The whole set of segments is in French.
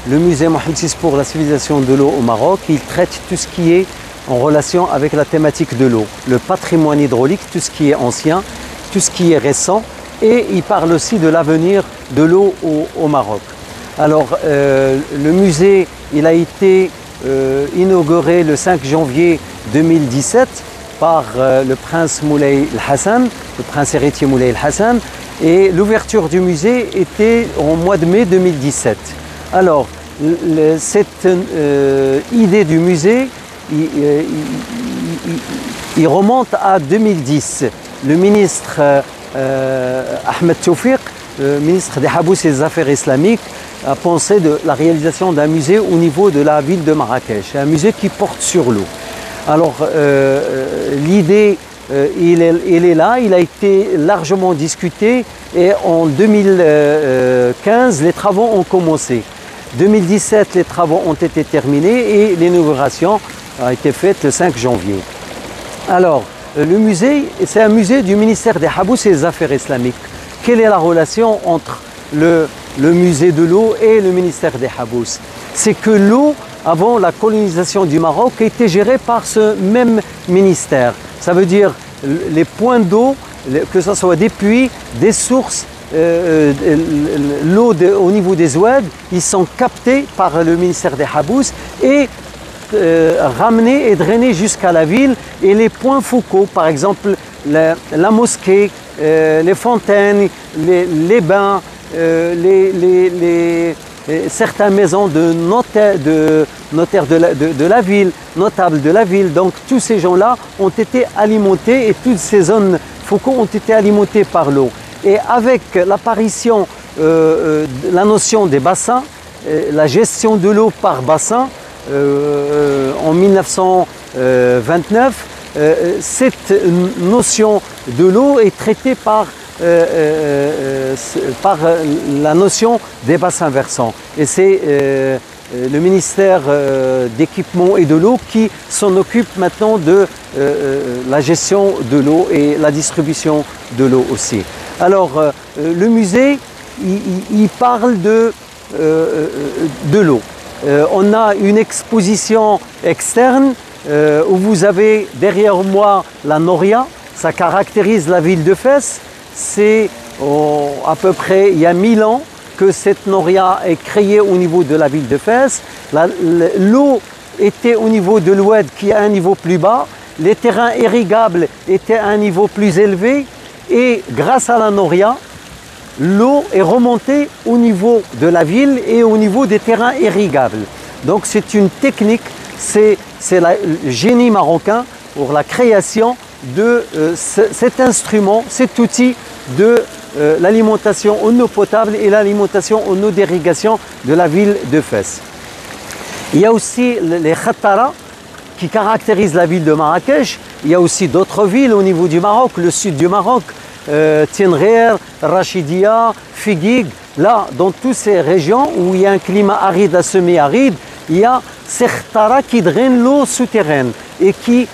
le musée Mohamed VI pour la civilisation de l'eau au Maroc. Il traite tout ce qui est en relation avec la thématique de l'eau, le patrimoine hydraulique, tout ce qui est ancien, tout ce qui est récent, et il parle aussi de l'avenir de l'eau au Maroc. Alors, le musée, il a été inauguré le 5 janvier 2017 par le prince Moulay Hassan, le prince héritier Moulay Hassan, et l'ouverture du musée était au mois de mai 2017. Alors, cette idée du musée, il remonte à 2010. Le ministre Ahmed Toufiq, le ministre des Habous et des Affaires islamiques, a pensé de la réalisation d'un musée au niveau de la ville de Marrakech, un musée qui porte sur l'eau. Alors l'idée, il est là, il a été largement discuté et en 2015, les travaux ont commencé. 2017, les travaux ont été terminés et l'inauguration a été faite le 5 janvier. Alors, le musée, c'est un musée du ministère des Habous et des Affaires islamiques. Quelle est la relation entre le musée de l'eau et le ministère des Habous? C'est que l'eau, avant la colonisation du Maroc, était gérée par ce même ministère. Ça veut dire les points d'eau, que ce soit des puits, des sources, l'eau au niveau des oueds, ils sont captés par le ministère des Habous et ramenés et drainés jusqu'à la ville. Et les points focaux, par exemple la mosquée, les fontaines, les bains, certaines maisons de notaires de la ville, notables de la ville. Donc tous ces gens-là ont été alimentés et toutes ces zones focaux ont été alimentées par l'eau. Et avec l'apparition de la notion des bassins, la gestion de l'eau par bassin, en 1929, cette notion de l'eau est traitée par la notion des bassins versants. Et c'est le ministère d'équipement et de l'eau qui s'en occupe maintenant de la gestion de l'eau et la distribution de l'eau aussi. Alors, le musée, il parle de l'eau. On a une exposition externe où vous avez derrière moi la Noria. Ça caractérise la ville de Fès. C'est à peu près il y a 1000 ans que cette Noria est créée au niveau de la ville de Fès. L'eau était au niveau de l'Oued qui est à un niveau plus bas. Les terrains irrigables étaient à un niveau plus élevé. Et grâce à la Noria, l'eau est remontée au niveau de la ville et au niveau des terrains irrigables. Donc c'est une technique, c'est le génie marocain pour la création de cet instrument, cet outil de l'alimentation en eau potable et l'alimentation en eau d'irrigation de la ville de Fès. Il y a aussi les khattara qui caractérisent la ville de Marrakech. Il y a aussi d'autres villes au niveau du Maroc, le sud du Maroc, Tinrir, Rachidia, Figuig. Là, dans toutes ces régions où il y a un climat aride à semi-aride, il y a ces khattara qui drainent l'eau souterraine et qui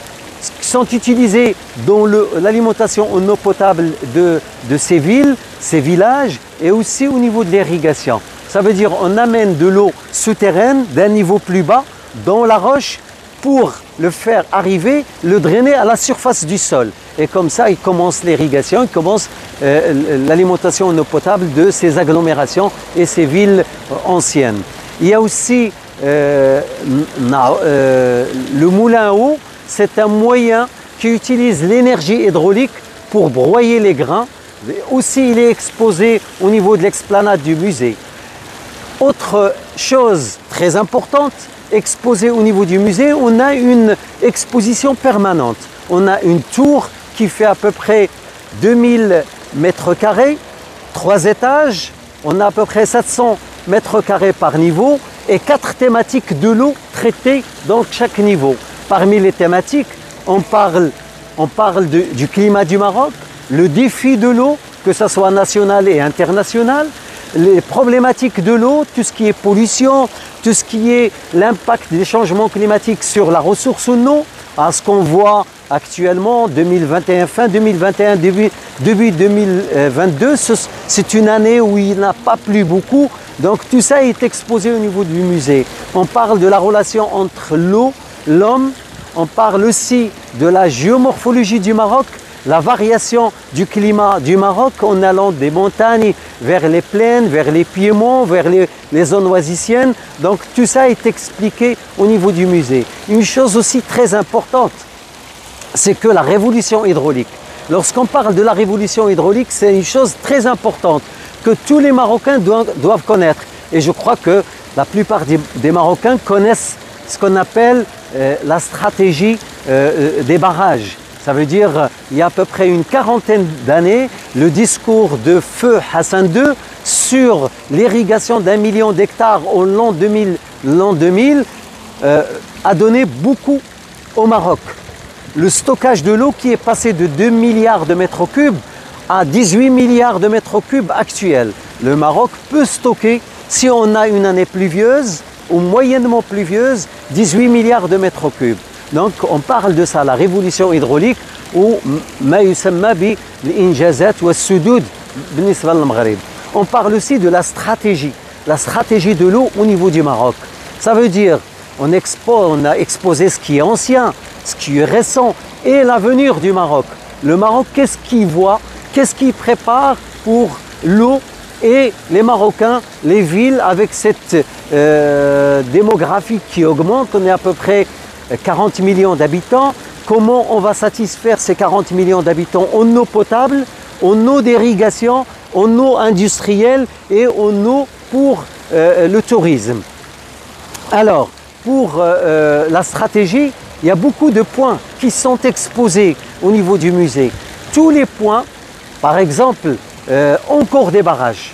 sont utilisés dans l'alimentation en eau potable de ces villes, ces villages et aussi au niveau de l'irrigation. Ça veut dire on amène de l'eau souterraine d'un niveau plus bas dans la roche pour le faire arriver, le drainer à la surface du sol. Et comme ça, il commence l'irrigation, il commence l'alimentation en eau potable de ces agglomérations et ces villes anciennes. Il y a aussi le moulin à eau. C'est un moyen qui utilise l'énergie hydraulique pour broyer les grains. Aussi, il est exposé au niveau de l'explanade du musée. Autre chose très importante, exposée au niveau du musée, on a une exposition permanente. On a une tour qui fait à peu près 2000 mètres carrés, 3 étages. On a à peu près 700 mètres carrés par niveau et 4 thématiques de l'eau traitées dans chaque niveau. Parmi les thématiques, on parle du climat du Maroc, le défi de l'eau, que ce soit national et international, les problématiques de l'eau, tout ce qui est pollution, tout ce qui est l'impact des changements climatiques sur la ressource en eau, à ce qu'on voit actuellement, 2021, fin 2021, début 2022, c'est une année où il n'a pas plu beaucoup, Donc tout ça est exposé au niveau du musée. On parle de la relation entre l'eau, l'homme, on parle aussi de la géomorphologie du Maroc, la variation du climat du Maroc en allant des montagnes vers les plaines, vers les piémonts, vers les zones oasis. Donc tout ça est expliqué au niveau du musée. Une chose aussi très importante, c'est que la révolution hydraulique. Lorsqu'on parle de la révolution hydraulique, c'est une chose très importante que tous les Marocains doivent connaître. Et je crois que la plupart des Marocains connaissent ce qu'on appelle la stratégie des barrages. Ça veut dire, il y a à peu près une quarantaine d'années, le discours de feu Hassan II sur l'irrigation d'1 million d'hectares au l'an 2000 a donné beaucoup au Maroc. Le stockage de l'eau qui est passé de 2 milliards de mètres cubes à 18 milliards de mètres cubes actuels. Le Maroc peut stocker, si on a une année pluvieuse ou moyennement pluvieuse, 18 milliards de mètres cubes. Donc on parle de ça, la révolution hydraulique ou ma yusamma bi l'injazat wa sudud بالنسبة للمغرب. On parle aussi de la stratégie de l'eau au niveau du Maroc. Ça veut dire on a exposé ce qui est ancien, ce qui est récent et l'avenir du Maroc. Le Maroc, qu'est-ce qu'il voit, qu'est-ce qu'il prépare pour l'eau et les Marocains, les villes avec cette démographie qui augmente. On est à peu près 40 millions d'habitants. Comment on va satisfaire ces 40 millions d'habitants en eau potable, en eau d'irrigation, en eau industrielle et en eau pour le tourisme. Alors, pour la stratégie, il y a beaucoup de points qui sont exposés au niveau du musée. Tous les points, par exemple, encore des barrages.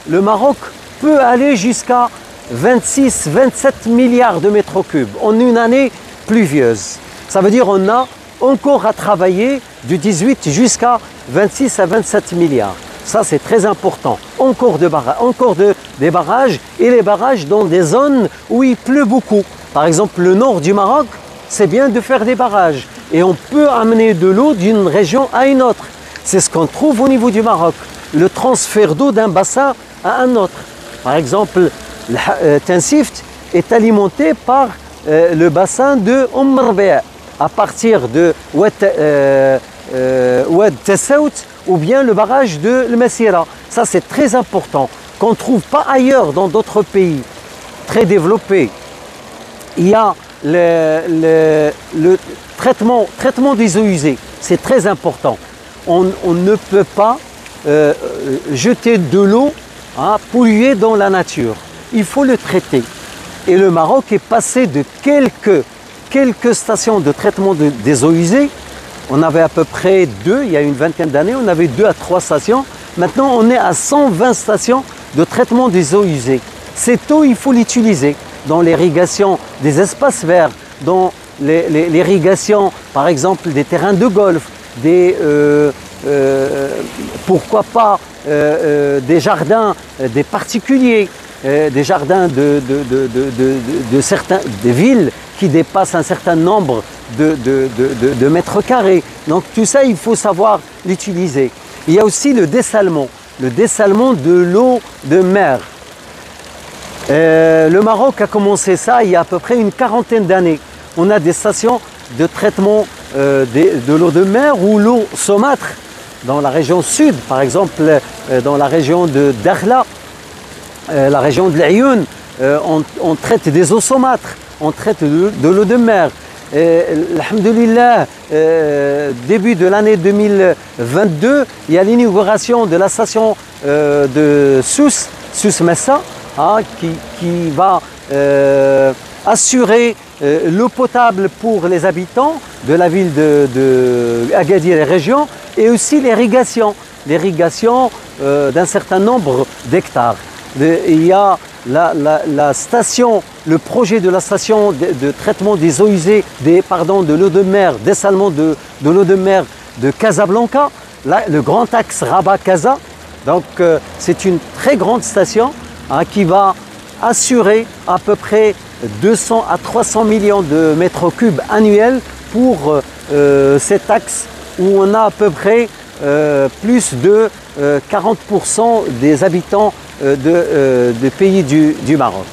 Le Maroc peut aller jusqu'à 26-27 milliards de mètres cubes en une année pluvieuse. Ça veut dire qu'on a encore à travailler du 18 jusqu'à 26 à 27 milliards. Ça, c'est très important. Encore des barrages et les barrages dans des zones où il pleut beaucoup. Par exemple, le nord du Maroc, c'est bien de faire des barrages. Et on peut amener de l'eau d'une région à une autre. C'est ce qu'on trouve au niveau du Maroc. Le transfert d'eau d'un bassin à un autre. Par exemple, Tinsift est alimenté par le bassin de Rbeya à partir de Oued Tessaout ou bien le barrage de Messira. Ça, c'est très important, qu'on ne trouve pas ailleurs dans d'autres pays très développés. Il y a le traitement des eaux usées, c'est très important. On ne peut pas jeter de l'eau polluée dans la nature. Il faut le traiter. Et le Maroc est passé de quelques stations de traitement des eaux usées. On avait à peu près 2, il y a une vingtaine d'années, on avait 2 à 3 stations. Maintenant, on est à 120 stations de traitement des eaux usées. Cette eau, il faut l'utiliser dans l'irrigation des espaces verts, dans l'irrigation, par exemple, des terrains de golf, pourquoi pas des jardins des particuliers, des jardins des villes qui dépassent un certain nombre de mètres carrés. Donc tout ça, il faut savoir l'utiliser. Il y a aussi le dessalement de l'eau de mer. Le Maroc a commencé ça il y a à peu près une quarantaine d'années. On a des stations de traitement de l'eau de mer ou l'eau saumâtre dans la région sud, par exemple dans la région de Dakhla, la région de l'Ayoun, on traite des eaux saumâtres, on traite de l'eau de mer. Alhamdulillah, début de l'année 2022, il y a l'inauguration de la station de Souss Messa, qui va assurer l'eau potable pour les habitants de la ville de Agadir et région, et aussi l'irrigation d'un certain nombre d'hectares. Il y a la station, le projet de la station de traitement des eaux usées, de l'eau de mer, dessalement de l'eau de mer de Casablanca, le grand axe Rabat-Casa. Donc c'est une très grande station qui va assurer à peu près 200 à 300 millions de mètres cubes annuels pour cet axe où on a à peu près plus de 40% des habitants des pays du Maroc.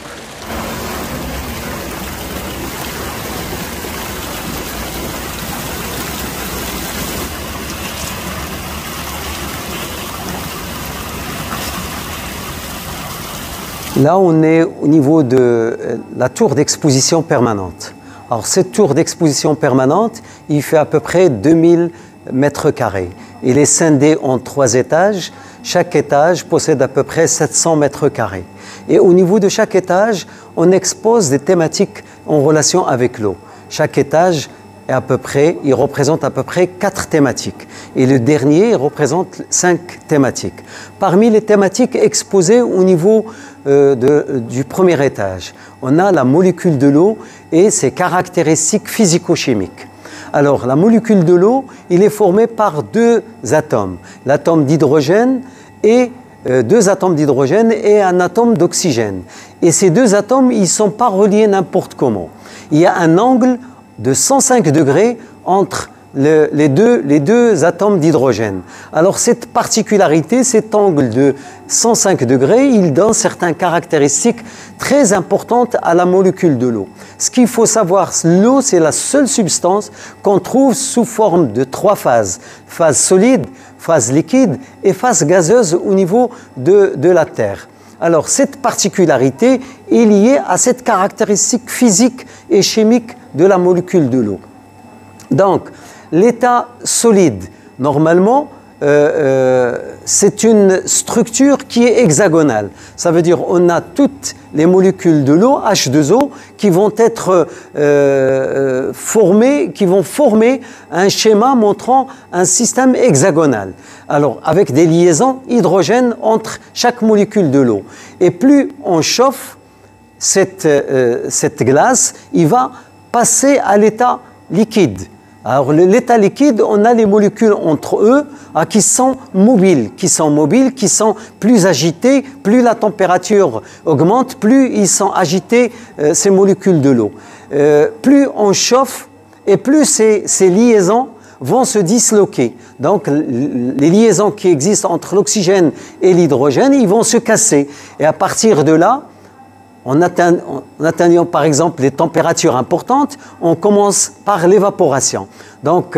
Là, on est au niveau de la tour d'exposition permanente. Alors, cette tour d'exposition permanente, il fait à peu près 2000 mètres carrés. Il est scindé en 3 étages. Chaque étage possède à peu près 700 mètres carrés. Et au niveau de chaque étage, on expose des thématiques en relation avec l'eau. Chaque étage est il représente à peu près 4 thématiques. Et le dernier, il représente 5 thématiques. Parmi les thématiques exposées au niveau du premier étage, on a la molécule de l'eau et ses caractéristiques physico-chimiques. Alors, la molécule de l'eau, il est formé par 2 atomes, l'atome d'hydrogène et 2 atomes d'hydrogène et un atome d'oxygène. Et ces 2 atomes, ils ne sont pas reliés n'importe comment. Il y a un angle de 105 degrés entre les deux atomes d'hydrogène. Alors cette particularité, cet angle de 105 degrés, il donne certaines caractéristiques très importantes à la molécule de l'eau. Ce qu'il faut savoir, l'eau, c'est la seule substance qu'on trouve sous forme de 3 phases. Phase solide, phase liquide et phase gazeuse au niveau de la Terre. Alors cette particularité est liée à cette caractéristique physique et chimique de la molécule de l'eau. Donc, l'état solide, normalement, c'est une structure qui est hexagonale. Ça veut dire on a toutes les molécules de l'eau, H2O, qui vont être qui vont former un schéma montrant un système hexagonal. Alors, avec des liaisons hydrogène entre chaque molécule de l'eau. Et plus on chauffe cette glace, il va passer à l'état liquide. Alors, l'état liquide, on a les molécules entre eux qui sont mobiles, qui sont plus agitées. Plus la température augmente, plus ils sont agités, ces molécules de l'eau. Plus on chauffe et plus ces liaisons vont se disloquer. Donc, les liaisons qui existent entre l'oxygène et l'hydrogène, ils vont se casser. Et à partir de là, en atteignant par exemple les températures importantes, on commence par l'évaporation. Donc,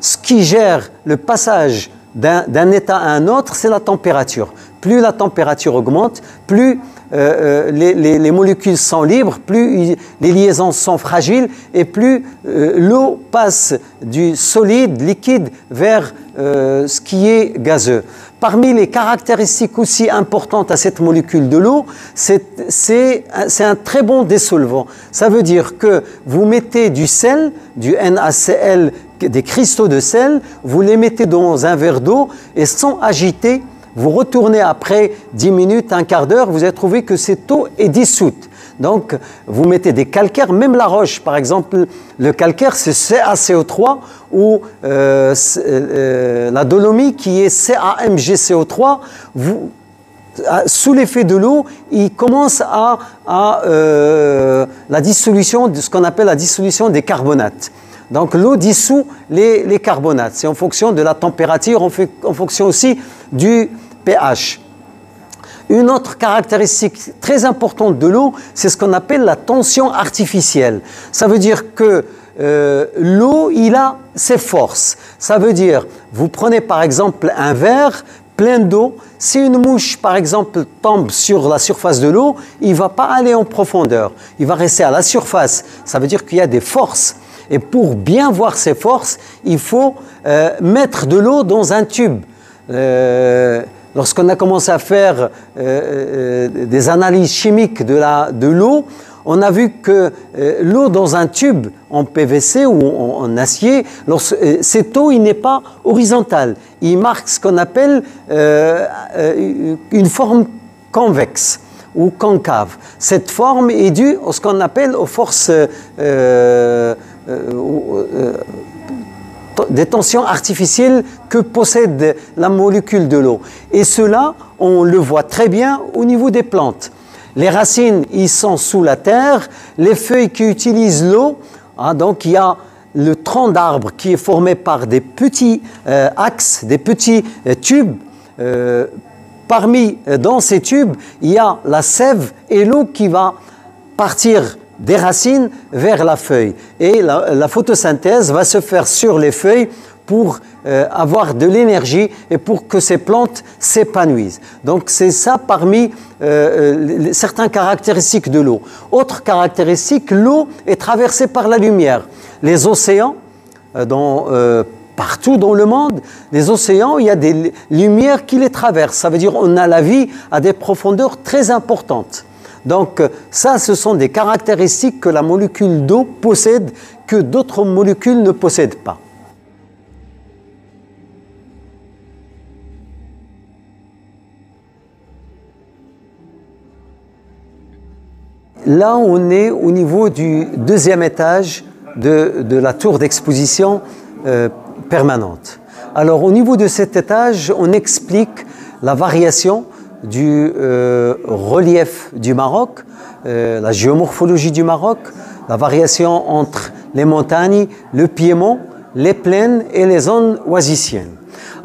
ce qui gère le passage d'un état à un autre, c'est la température. Plus la température augmente, plus les molécules sont libres, plus les liaisons sont fragiles et plus l'eau passe du solide, liquide, vers ce qui est gazeux. Parmi les caractéristiques aussi importantes à cette molécule de l'eau, c'est un très bon dissolvant. Ça veut dire que vous mettez du sel, du NaCl, des cristaux de sel, vous les mettez dans un verre d'eau et sans agiter, vous retournez après 10 minutes, un quart d'heure, vous allez trouver que cette eau est dissoute. Donc, vous mettez des calcaires, même la roche, par exemple, le calcaire, c'est CaCO3 ou la dolomie qui est CaMgCO3. Sous l'effet de l'eau, il commence à la dissolution de ce qu'on appelle la dissolution des carbonates. Donc, l'eau dissout les carbonates. C'est en fonction de la température, en fonction aussi du pH. Une autre caractéristique très importante de l'eau, c'est ce qu'on appelle la tension artificielle. Ça veut dire que l'eau, il a ses forces. Ça veut dire, vous prenez par exemple un verre plein d'eau, si une mouche par exemple tombe sur la surface de l'eau, il ne va pas aller en profondeur, il va rester à la surface. Ça veut dire qu'il y a des forces. Et pour bien voir ces forces, il faut mettre de l'eau dans un tube. Lorsqu'on a commencé à faire des analyses chimiques de l'eau, on a vu que l'eau dans un tube en PVC ou en acier, cette eau, il n'est pas horizontale. Il marque ce qu'on appelle une forme convexe ou concave. Cette forme est due à ce qu'on appelle aux forces des tensions artificielles que possède la molécule de l'eau. Et cela, on le voit très bien au niveau des plantes. Les racines, ils sont sous la terre. Les feuilles qui utilisent l'eau, donc il y a le tronc d'arbre qui est formé par des petits axes, des petits tubes Dans ces tubes, il y a la sève et l'eau qui va partir des racines vers la feuille. Et la photosynthèse va se faire sur les feuilles pour avoir de l'énergie et pour que ces plantes s'épanouissent. Donc c'est ça parmi certaines caractéristiques de l'eau. Autre caractéristique, l'eau est traversée par la lumière. Les océans, partout dans le monde, les océans, il y a des lumières qui les traversent. Ça veut dire qu'on a la vie à des profondeurs très importantes. Donc ça, ce sont des caractéristiques que la molécule d'eau possède, que d'autres molécules ne possèdent pas. Là, on est au niveau du deuxième étage de la tour d'exposition permanente. Alors, au niveau de cet étage, on explique la variation du relief du Maroc, la géomorphologie du Maroc, la variation entre les montagnes, le piémont, les plaines et les zones oasis-iennes.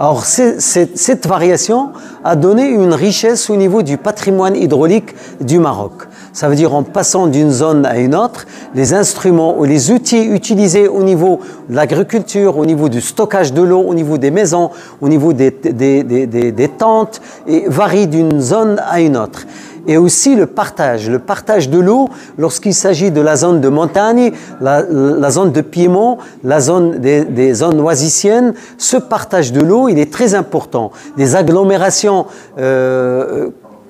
Alors, cette variation a donné une richesse au niveau du patrimoine hydraulique du Maroc. Ça veut dire en passant d'une zone à une autre, les instruments ou les outils utilisés au niveau de l'agriculture, au niveau du stockage de l'eau, au niveau des maisons, au niveau des tentes, et varient d'une zone à une autre. Et aussi le partage de l'eau lorsqu'il s'agit de la zone de montagne, la zone de piémont, la zone des zones oasisiennes. Ce partage de l'eau, il est très important. Les agglomérations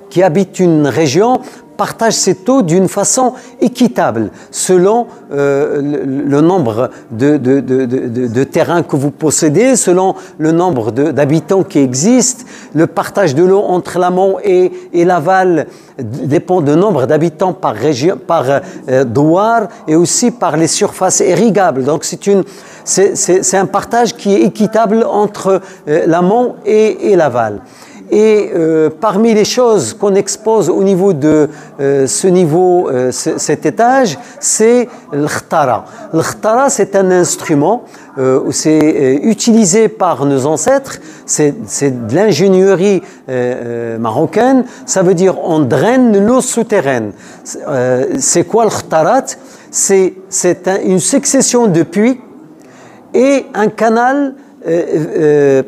qui habitent une région partagent cette eau d'une façon équitable, selon le nombre de terrains que vous possédez, selon le nombre d'habitants qui existent. Le partage de l'eau entre l'amont et l'aval dépend du nombre d'habitants par région, par douar, et aussi par les surfaces irrigables. Donc c'est un partage qui est équitable entre l'amont et l'aval. Et parmi les choses qu'on expose au niveau de cet étage, c'est le khtara. Le khtara, c'est un instrument, c'est utilisé par nos ancêtres, c'est de l'ingénierie marocaine. Ça veut dire on draine l'eau souterraine. C'est quoi le khtarat? C'est une succession de puits et un canal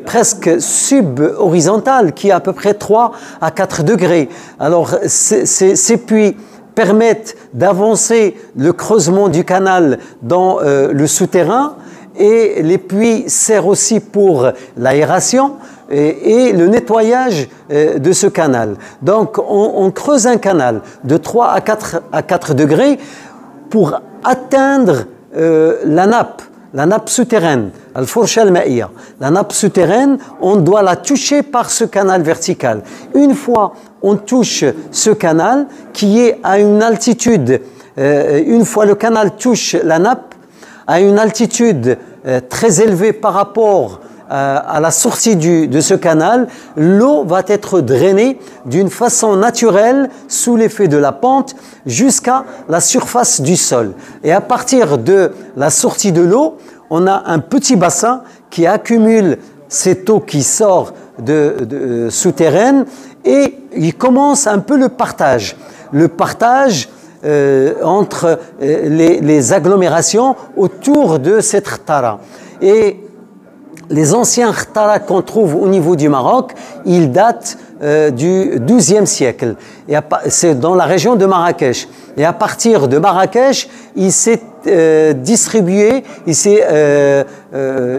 presque sub-horizontal qui est à peu près 3 à 4 degrés. Alors ces puits permettent d'avancer le creusement du canal dans le souterrain, et les puits servent aussi pour l'aération et le nettoyage de ce canal. Donc on creuse un canal de 3 à 4 degrés pour atteindre la nappe souterraine, la nappe souterraine, on doit la toucher par ce canal vertical. Une fois on touche ce canal qui est à une altitude, une fois le canal touche la nappe, à une altitude très élevée par rapport à la sortie de ce canal, l'eau va être drainée d'une façon naturelle sous l'effet de la pente jusqu'à la surface du sol. Et à partir de la sortie de l'eau, on a un petit bassin qui accumule cette eau qui sort souterraine, et il commence un peu le partage. Le partage entre les agglomérations autour de cette khtara. Et les anciens khtara qu'on trouve au niveau du Maroc, ils datent du XIIe siècle. C'est dans la région de Marrakech. Et à partir de Marrakech, il s'est distribué, il s'est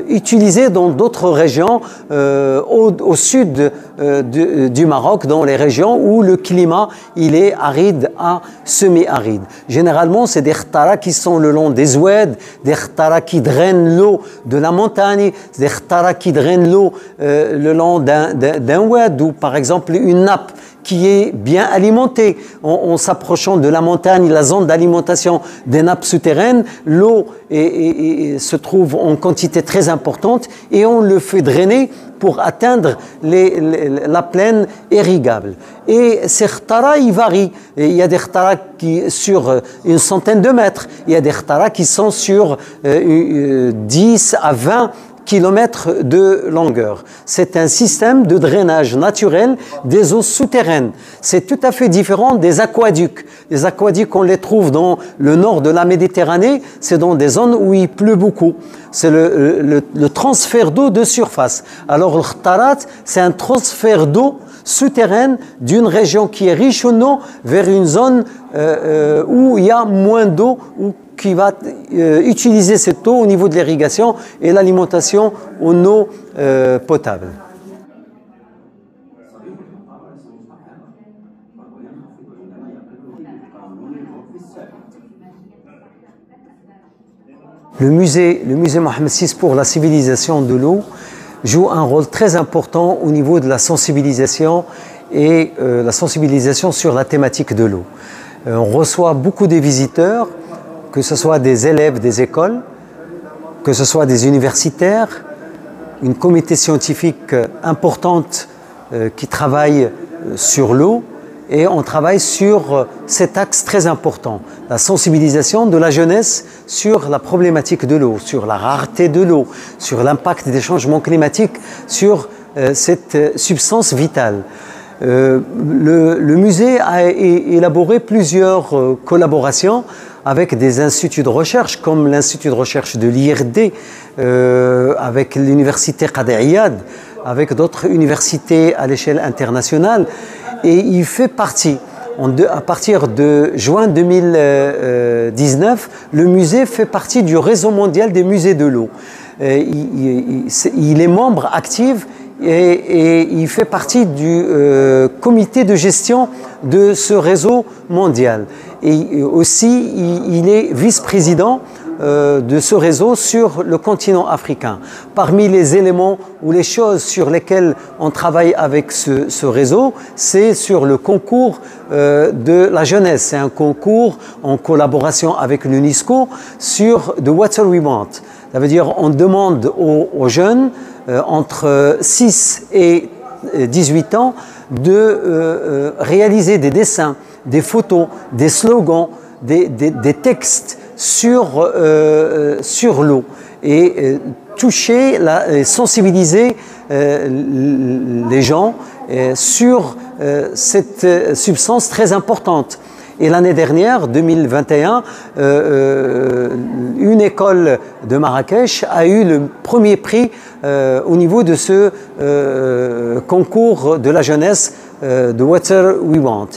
utilisé dans d'autres régions au sud du Maroc, dans les régions où le climat il est aride à semi-aride. Généralement, c'est des khtara qui sont le long des oueds, des khtara qui drainent l'eau de la montagne, des khtara qui drainent l'eau le long d'un oued, ou par exemple une nappe qui est bien alimentée. En s'approchant de la montagne, la zone d'alimentation des nappes souterraines, l'eau se trouve en quantité très importante et on le fait drainer pour atteindre la plaine irrigable. Et ces khtara, ils varient. Et il y a des khtara qui sur une centaine de mètres, il y a des khtara qui sont sur 10 à 20 km de longueur. C'est un système de drainage naturel des eaux souterraines. C'est tout à fait différent des aqueducs. Les aqueducs, on les trouve dans le nord de la Méditerranée, c'est dans des zones où il pleut beaucoup. C'est le transfert d'eau de surface. Alors le khtarat, c'est un transfert d'eau souterraine d'une région qui est riche en eau vers une zone où il y a moins d'eau, ou qui va utiliser cette eau au niveau de l'irrigation et l'alimentation en eau potable. Le musée Mohammed VI pour la civilisation de l'eau joue un rôle très important au niveau de la sensibilisation et la sensibilisation sur la thématique de l'eau. On reçoit beaucoup de visiteurs, que ce soit des élèves des écoles, que ce soit des universitaires, une communauté scientifique importante qui travaille sur l'eau, et on travaille sur cet axe très important, la sensibilisation de la jeunesse sur la problématique de l'eau, sur la rareté de l'eau, sur l'impact des changements climatiques sur cette substance vitale. Le musée a élaboré plusieurs collaborations avec des instituts de recherche comme l'Institut de recherche de l'IRD, avec l'Université Qadi Iyad, avec d'autres universités à l'échelle internationale. Et il fait partie, à partir de juin 2019, le musée fait partie du réseau mondial des musées de l'eau. Il est membre actif et il fait partie du comité de gestion de ce réseau mondial. Et aussi, il est vice-président de ce réseau sur le continent africain. Parmi les éléments ou les choses sur lesquelles on travaille avec ce réseau, c'est sur le concours de la jeunesse. C'est un concours en collaboration avec l'UNESCO sur The Water We Want. Ça veut dire on demande aux jeunes entre 6 et 18 ans de réaliser des dessins, des photos, des slogans, des textes sur l'eau et toucher, sensibiliser les gens sur cette substance très importante. Et l'année dernière, 2021, une école de Marrakech a eu le premier prix au niveau de ce concours de la jeunesse de Water We Want.